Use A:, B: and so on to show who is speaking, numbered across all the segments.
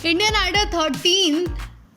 A: Indian idol 13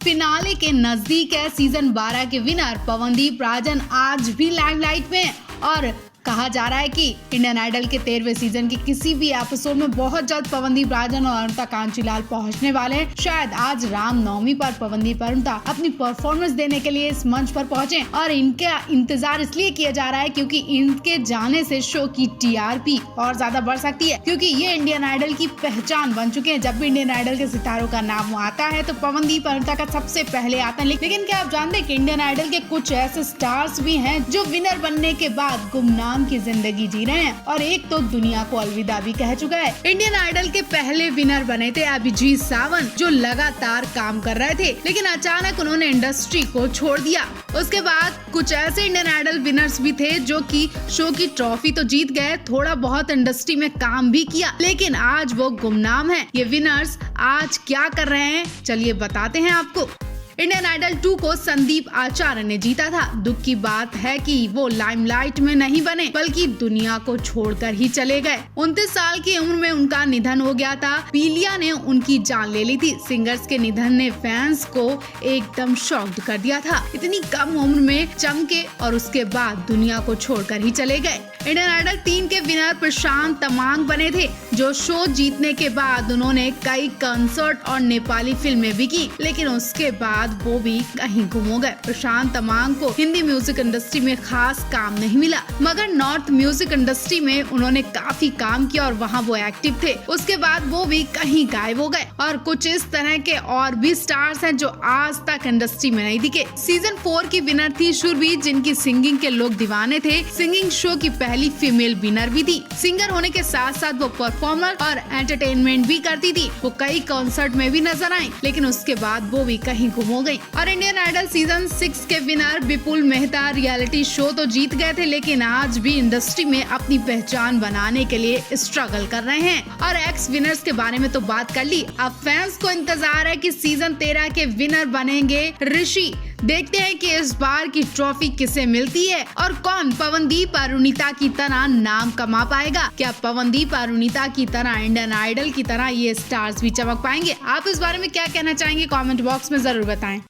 A: finale के नजदीक है। सीजन 12 के विनर पवनदीप राजन आज भी लाइमलाइट में हैं और कहा जा रहा है कि इंडियन आइडल के 13वें सीजन के किसी भी एपिसोड में बहुत जल्द पवनदीप राजन और अरुणिता कांचीलाल पहुंचने वाले हैं। शायद आज रामनवमी पर पवनदीप अरुणिता अपनी परफॉर्मेंस देने के लिए इस मंच पर पहुंचे और इनका इंतजार इसलिए किया जा रहा है क्योंकि इनके जाने से शो की टीआरपी और ज्यादा बढ़ सकती है, क्योंकि ये इंडियन आइडल की पहचान बन चुके हैं। जब भी इंडियन आइडल के सितारों का नाम आता है तो पवनदीप अरुणिता का सबसे पहले आता है। लेकिन क्या आप जानते हैं कि इंडियन आइडल के कुछ ऐसे स्टार्स भी हैं जो विनर बनने के बाद गुमनाम की जिंदगी जी रहे हैं और एक तो दुनिया को अलविदा भी कह चुका है। इंडियन आइडल के पहले विनर बने थे अभिजीत सावंत, जो लगातार काम कर रहे थे लेकिन अचानक उन्होंने इंडस्ट्री को छोड़ दिया। उसके बाद कुछ ऐसे इंडियन आइडल विनर्स भी थे जो कि शो की ट्रॉफी तो जीत गए, थोड़ा बहुत इंडस्ट्री में काम भी किया, लेकिन आज वो गुमनाम है। ये विनर्स आज क्या कर रहे हैं चलिए बताते हैं आपको। इंडियन आइडल 2 को संदीप आचार्य ने जीता था। दुख की बात है कि वो लाइमलाइट में नहीं बने बल्कि दुनिया को छोड़कर ही चले गए। 29 साल की उम्र में उनका निधन हो गया था। पीलिया ने उनकी जान ले ली थी। सिंगर्स के निधन ने फैंस को एकदम शॉक्ड कर दिया था। इतनी कम उम्र में चमके और उसके बाद दुनिया को छोड़कर ही चले गए। इंडियन आइडल 3 के विनर प्रशांत तमांग बने थे, जो शो जीतने के बाद उन्होंने कई कंसर्ट और नेपाली फिल्में भी की, लेकिन उसके बाद वो भी कहीं गुम हो गए। प्रशांत तमांग को हिंदी म्यूजिक इंडस्ट्री में खास काम नहीं मिला, मगर नॉर्थ म्यूजिक इंडस्ट्री में उन्होंने काफी काम किया और वहाँ वो एक्टिव थे। उसके बाद वो भी कहीं गायब हो गए। और कुछ इस तरह के और भी स्टार्स हैं जो आज तक इंडस्ट्री में नहीं दिखे। सीजन 4 की विनर थी सुरभि, जिनकी सिंगिंग के लोग दीवाने थे। सिंगिंग शो की पहली फीमेल विनर भी थी। सिंगर होने के साथ साथ वो परफॉर्मर और एंटरटेनमेंट भी करती थी। वो कई कॉन्सर्ट में भी नजर आई, लेकिन उसके बाद वो भी कहीं गुम हो गई। और इंडियन आइडल सीजन 6 के विनर विपुल मेहता रियलिटी शो तो जीत गए थे, लेकिन आज भी इंडस्ट्री में अपनी पहचान बनाने के लिए स्ट्रगल कर रहे हैं। और एक्स विनर्स के बारे में तो बात कर ली, अब फैंस को इंतजार है कि सीजन 13 के विनर बनेंगे ऋषि। देखते हैं कि इस बार की ट्रॉफी किसे मिलती है और कौन पवनदीप अरुणिता की तरह नाम कमा पाएगा। क्या पवनदीप अरुणिता की तरह इंडियन आइडल की तरह ये स्टार्स भी चमक पाएंगे? आप इस बारे में क्या कहना चाहेंगे कमेंट बॉक्स में जरूर बताएं।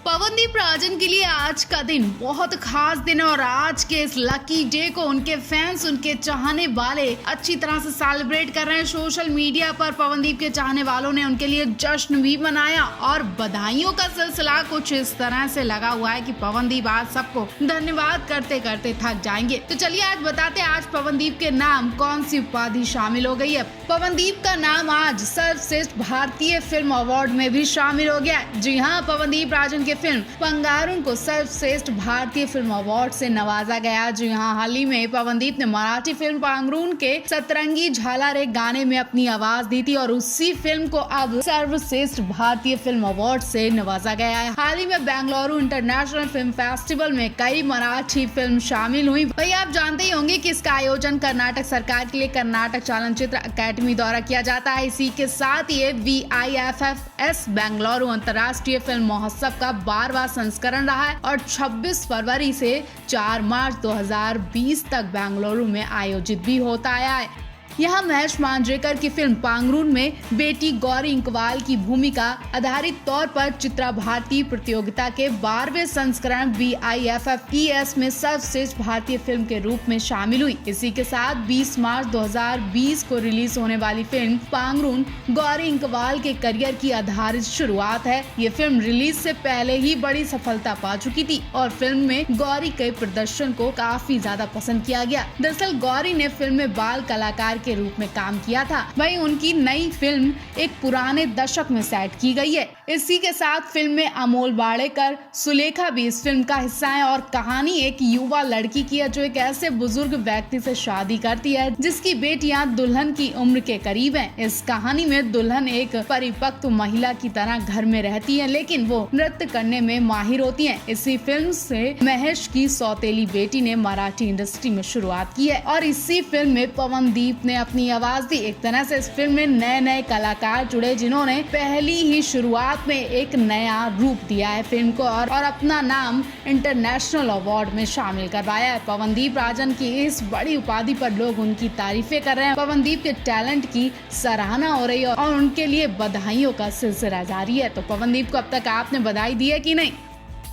A: पवनदीप राजन के लिए आज का दिन बहुत खास दिन है और आज के इस लकी डे को उनके फैंस, उनके चाहने वाले अच्छी तरह से सेलिब्रेट कर रहे हैं। सोशल मीडिया पर पवनदीप के चाहने वालों ने उनके लिए जश्न भी मनाया और बधाइयों का सिलसिला कुछ इस तरह से लगा हुआ है कि पवनदीप आज सबको धन्यवाद करते करते थक जाएंगे। तो चलिए आज बताते हैं आज पवनदीप के नाम कौन सी उपाधि शामिल हो गई है। पवनदीप का नाम आज सर्वश्रेष्ठ भारतीय फिल्म अवार्ड में भी शामिल हो गया। जी हाँ, पवनदीप राजन के फिल्म पंगारुन को सर्वश्रेष्ठ भारतीय फिल्म अवार्ड से नवाजा गया। जी हाँ, हाल ही में पवनदीप ने मराठी फिल्म पंगारुन के सतरंगी झाला रे गाने में अपनी आवाज दी थी और उसी फिल्म को अब सर्वश्रेष्ठ भारतीय फिल्म अवार्ड से नवाजा गया है। हाल ही में बेंगलुरु इंटरनेशनल फिल्म फेस्टिवल में कई मराठी फिल्म शामिल हुई। भाई आप जानते ही होंगे कि इसका आयोजन कर्नाटक सरकार के लिए कर्नाटक चलचित्र अकादमी द्वारा किया जाता है। इसी के साथ ये VIFFS बेंगलुरु अंतर्राष्ट्रीय फिल्म महोत्सव का 12वां संस्करण रहा है और 26 फरवरी से 4 मार्च 2020 तक बेंगलुरु में आयोजित भी होता आया है। यहाँ महेश मांजरेकर की फिल्म पांगरून में बेटी गौरी इंकवाल की भूमिका आधारित तौर पर चित्रा भारती प्रतियोगिता के 12वें संस्करण VIFFES में सर्वश्रेष्ठ भारतीय फिल्म के रूप में शामिल हुई। इसी के साथ 20 मार्च 2020 को रिलीज होने वाली फिल्म पांगरून गौरी इंकवाल के करियर की आधारित शुरुआत है। ये फिल्म रिलीज से पहले ही बड़ी सफलता पा चुकी थी और फिल्म में गौरी के प्रदर्शन को काफी ज्यादा पसंद किया गया। दरअसल गौरी ने फिल्म में बाल कलाकार के रूप में काम किया था। वहीं उनकी नई फिल्म एक पुराने दशक में सेट की गई है। इसी के साथ फिल्म में अमोल बाड़ेकर, सुलेखा भी इस फिल्म का हिस्सा है और कहानी एक युवा लड़की की है जो एक ऐसे बुजुर्ग व्यक्ति से शादी करती है जिसकी बेटियां दुल्हन की उम्र के करीब हैं। इस कहानी में दुल्हन एक परिपक्व महिला की तरह घर में रहती है, लेकिन वो नृत्य करने में माहिर होती है। इसी फिल्म से महेश की सौतेली बेटी ने मराठी इंडस्ट्री में शुरुआत की है और इसी फिल्म में पवनदीप ने अपनी आवाज दी। एक तरह से इस फिल्म में नए नए कलाकार जुड़े जिन्होंने पहली ही शुरुआत में एक नया रूप दिया है फिल्म को और अपना नाम इंटरनेशनल अवार्ड में शामिल करवाया है। पवनदीप राजन की इस बड़ी उपाधि पर लोग उनकी तारीफें कर रहे हैं। पवनदीप के टैलेंट की सराहना हो रही है और उनके लिए बधाइयों का सिलसिला जारी है। तो पवनदीप को अब तक आपने बधाई दी है कि नहीं?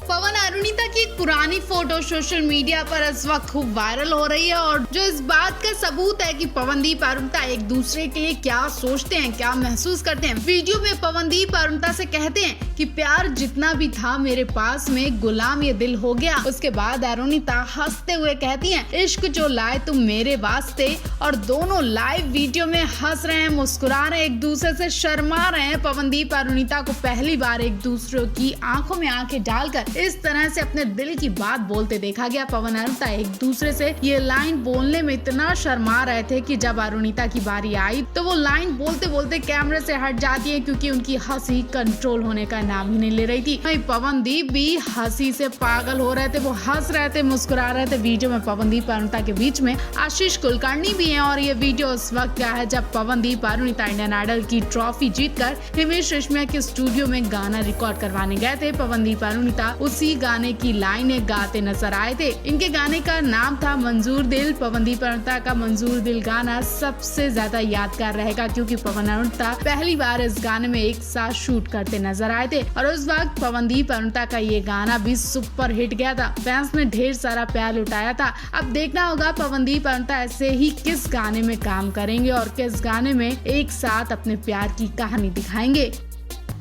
A: पवन अरुणिता की एक पुरानी फोटो सोशल मीडिया पर इस वक्त खूब वायरल हो रही है और जो इस बात का सबूत है कि पवनदीप अरुणिता एक दूसरे के लिए क्या सोचते हैं, क्या महसूस करते हैं। वीडियो में पवनदीप अरुणिता से कहते हैं कि प्यार जितना भी था मेरे पास में गुलाम ये दिल हो गया। उसके बाद अरुणिता हंसते हुए कहती हैं, इश्क जो लाए तुम मेरे वास्ते। और दोनों लाइव वीडियो में हंस रहे हैं, मुस्कुरा रहे हैं, एक दूसरे से शर्मा रहे हैं। पवनदीप अरुणिता को पहली बार एक दूसरे की आंखों में आंखें डालकर इस तरह से अपने दिल की बात बोलते देखा गया। पवन अरुणिता एक दूसरे से ये लाइन बोलने में इतना शर्मा रहे थे कि जब अरुणिता की बारी आई तो वो लाइन बोलते बोलते कैमरे से हट जाती है क्योंकि उनकी हंसी कंट्रोल होने का नाम ही नहीं ले रही थी। वहीं पवनदीप भी हंसी से पागल हो रहे थे, वो हंस रहे थे, मुस्कुरा रहे थे। वीडियो में पवनदीप अरुणिता के बीच में आशीष कुलकर्णी भी है और ये वीडियो उस वक्त का है जब पवनदीप अरुणिता इंडियन आइडल की ट्रॉफी जीतकर हिमेश रेशमिया के स्टूडियो में गाना रिकॉर्ड करवाने गए थे। पवनदीप अरुणिता उसी गाने की लाइनें गाते नजर आए थे। इनके गाने का नाम था मंजूर दिल। पवनदीप अरुणिता का मंजूर दिल गाना सबसे ज्यादा यादगार रहेगा क्योंकि पवन अरुणिता पहली बार इस गाने में एक साथ शूट करते नजर आए थे और उस वक्त पवनदीप अरुणिता का ये गाना भी सुपर हिट गया था। फैंस ने ढेर सारा प्यार लुटाया था। अब देखना होगा पवनदीप अरुणिता ऐसे ही किस गाने में काम करेंगे और किस गाने में एक साथ अपने प्यार की कहानी दिखाएंगे।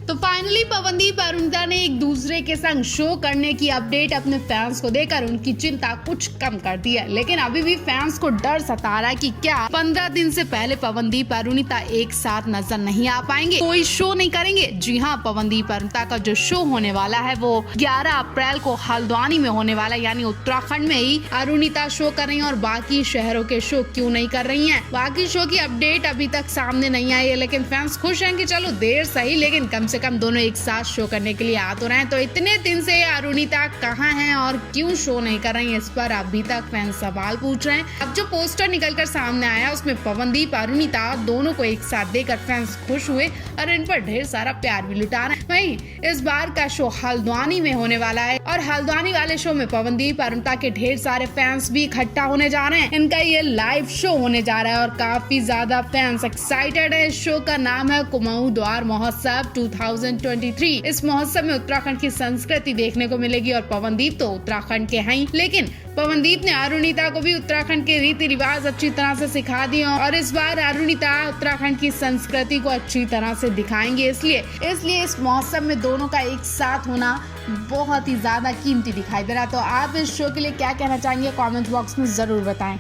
A: तो फाइनली पवनदीप अरुणिता ने एक दूसरे के संग शो करने की अपडेट अपने फैंस को देकर उनकी चिंता कुछ कम कर दी है। लेकिन अभी भी फैंस को डर सता रहा है कि क्या 15 दिन से पहले पवनदीप अरुणिता एक साथ नजर नहीं आ पाएंगे, कोई शो नहीं करेंगे। जी हाँ, पवनदीप अरुणिता का जो शो होने वाला है वो 11 अप्रैल को हल्द्वानी में होने वाला है, यानी उत्तराखंड में ही अरुणिता शो कर रही है और बाकी शहरों के शो क्यों नहीं कर रही है। बाकी शो की अपडेट अभी तक सामने नहीं आई है, लेकिन फैंस खुश हैं कि चलो देर सही लेकिन कम से कम दोनों एक साथ शो करने के लिए आ तो रहे हैं। तो इतने दिन से अरुणिता कहाँ हैं और क्यों शो नहीं कर रही हैं, इस पर अभी तक फैंस सवाल पूछ रहे हैं। अब जो पोस्टर निकलकर सामने आया उसमें पवनदीप अरुणिता दोनों को एक साथ देखकर फैंस खुश हुए और इन पर ढेर सारा प्यार भी लुटा रहे हैं। वहीं इस बार का शो हल्द्वानी में होने वाला है और हल्द्वानी वाले शो में पवनदीप अरुणिता के ढेर सारे फैंस भी इकट्ठा होने जा रहे हैं। इनका ये लाइव शो होने जा रहा है और काफी ज्यादा फैंस एक्साइटेड है। इस शो का नाम है कुमाऊं द्वार महोत्सव 2023। इस महोत्सव में उत्तराखंड की संस्कृति देखने को मिलेगी और पवनदीप तो उत्तराखंड के हैं, लेकिन पवनदीप ने अरुणिता को भी उत्तराखंड के रीति रिवाज अच्छी तरह से सिखा दिए और इस बार अरुणिता उत्तराखंड की संस्कृति को अच्छी तरह से दिखाएंगे। इसलिए इस महोत्सव में दोनों का एक साथ होना बहुत ही ज्यादा कीमती दिखाई दे रहा है। तो आप इस शो के लिए क्या कहना चाहेंगे, कमेंट बॉक्स में जरूर बताएं।